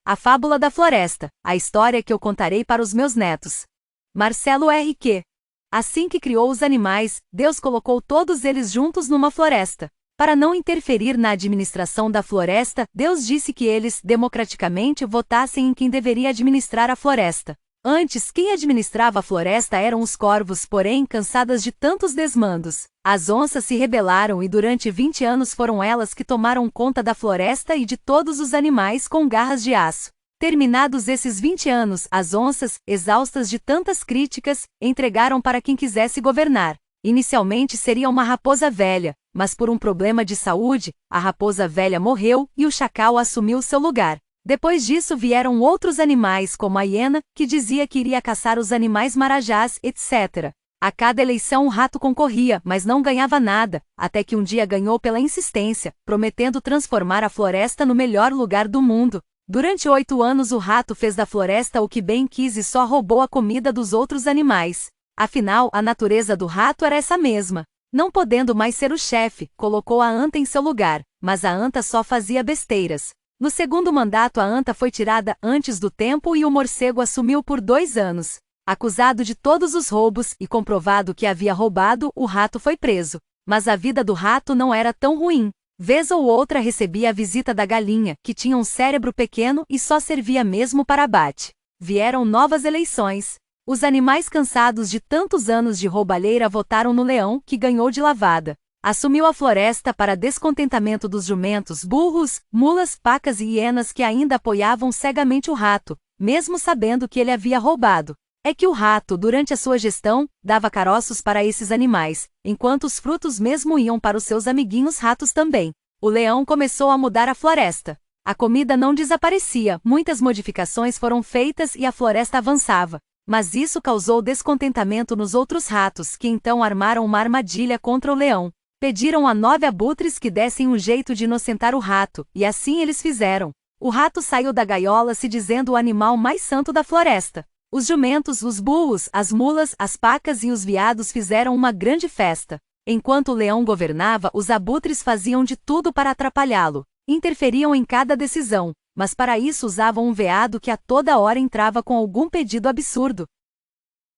A Fábula da Floresta, a história que eu contarei para os meus netos. Marcelo R.Q. Assim que criou os animais, Deus colocou todos eles juntos numa floresta. Para não interferir na administração da floresta, Deus disse que eles, democraticamente, votassem em quem deveria administrar a floresta. Antes, quem administrava a floresta eram os corvos, porém, cansadas de tantos desmandos, as onças se rebelaram e durante 20 anos foram elas que tomaram conta da floresta e de todos os animais com garras de aço. Terminados esses 20 anos, as onças, exaustas de tantas críticas, entregaram para quem quisesse governar. Inicialmente seria uma raposa velha, mas por um problema de saúde, a raposa velha morreu e o chacal assumiu seu lugar. Depois disso vieram outros animais como a hiena, que dizia que iria caçar os animais marajás, etc. A cada eleição o rato concorria, mas não ganhava nada, até que um dia ganhou pela insistência, prometendo transformar a floresta no melhor lugar do mundo. Durante 8 anos o rato fez da floresta o que bem quis e só roubou a comida dos outros animais. Afinal, a natureza do rato era essa mesma. Não podendo mais ser o chefe, colocou a anta em seu lugar, mas a anta só fazia besteiras. No segundo mandato a anta foi tirada antes do tempo e o morcego assumiu por 2 anos. Acusado de todos os roubos e comprovado que havia roubado, o rato foi preso. Mas a vida do rato não era tão ruim. Vez ou outra recebia a visita da galinha, que tinha um cérebro pequeno e só servia mesmo para abate. Vieram novas eleições. Os animais cansados de tantos anos de roubalheira votaram no leão, que ganhou de lavada. Assumiu a floresta para descontentamento dos jumentos, burros, mulas, pacas e hienas que ainda apoiavam cegamente o rato, mesmo sabendo que ele havia roubado. É que o rato, durante a sua gestão, dava caroços para esses animais, enquanto os frutos mesmo iam para os seus amiguinhos ratos também. O leão começou a mudar a floresta. A comida não desaparecia, muitas modificações foram feitas e a floresta avançava. Mas isso causou descontentamento nos outros ratos, que então armaram uma armadilha contra o leão. Pediram a 9 abutres que dessem um jeito de inocentar o rato, e assim eles fizeram. O rato saiu da gaiola se dizendo o animal mais santo da floresta. Os jumentos, os burros, as mulas, as pacas e os veados fizeram uma grande festa. Enquanto o leão governava, os abutres faziam de tudo para atrapalhá-lo. Interferiam em cada decisão, mas para isso usavam um veado que a toda hora entrava com algum pedido absurdo.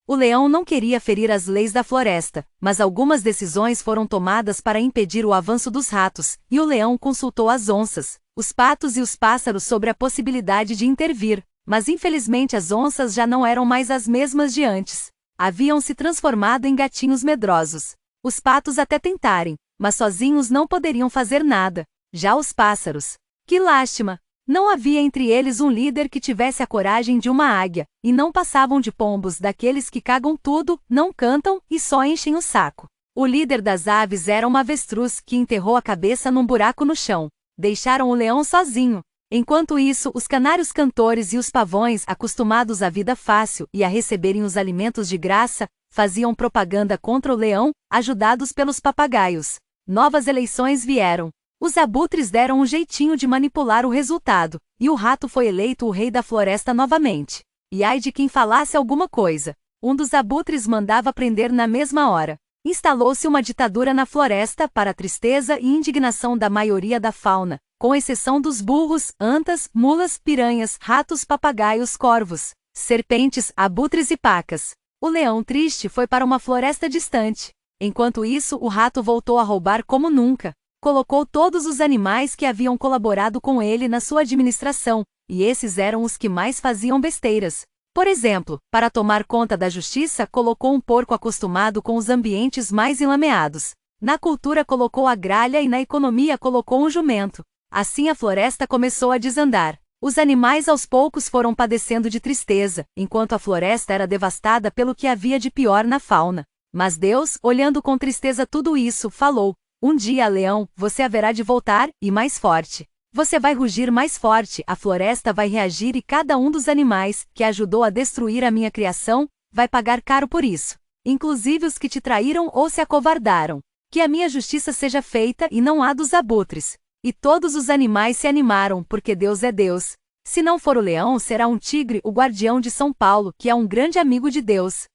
O leão não queria ferir as leis da floresta, mas algumas decisões foram tomadas para impedir o avanço dos ratos, e o leão consultou as onças, os patos e os pássaros sobre a possibilidade de intervir, mas infelizmente as onças já não eram mais as mesmas de antes. Haviam se transformado em gatinhos medrosos. Os patos até tentarem, mas sozinhos não poderiam fazer nada. Já os pássaros. Que lástima! Não havia entre eles um líder que tivesse a coragem de uma águia, e não passavam de pombos daqueles que cagam tudo, não cantam e só enchem o saco. O líder das aves era uma avestruz que enterrou a cabeça num buraco no chão. Deixaram o leão sozinho. Enquanto isso, os canários cantores e os pavões, acostumados à vida fácil e a receberem os alimentos de graça, faziam propaganda contra o leão, ajudados pelos papagaios. Novas eleições vieram. Os abutres deram um jeitinho de manipular o resultado, e o rato foi eleito o rei da floresta novamente. E ai de quem falasse alguma coisa. Um dos abutres mandava prender na mesma hora. Instalou-se uma ditadura na floresta para a tristeza e indignação da maioria da fauna, com exceção dos burros, antas, mulas, piranhas, ratos, papagaios, corvos, serpentes, abutres e pacas. O leão triste foi para uma floresta distante. Enquanto isso, o rato voltou a roubar como nunca. Colocou todos os animais que haviam colaborado com ele na sua administração, e esses eram os que mais faziam besteiras. Por exemplo, para tomar conta da justiça, colocou um porco acostumado com os ambientes mais enlameados. Na cultura colocou a gralha e na economia colocou um jumento. Assim a floresta começou a desandar. Os animais aos poucos foram padecendo de tristeza, enquanto a floresta era devastada pelo que havia de pior na fauna. Mas Deus, olhando com tristeza tudo isso, falou: um dia, leão, você haverá de voltar, e mais forte. Você vai rugir mais forte, a floresta vai reagir e cada um dos animais, que ajudou a destruir a minha criação, vai pagar caro por isso. Inclusive os que te traíram ou se acovardaram. Que a minha justiça seja feita e não a dos abutres. E todos os animais se animaram, porque Deus é Deus. Se não for o leão, será um tigre, o guardião de São Paulo, que é um grande amigo de Deus.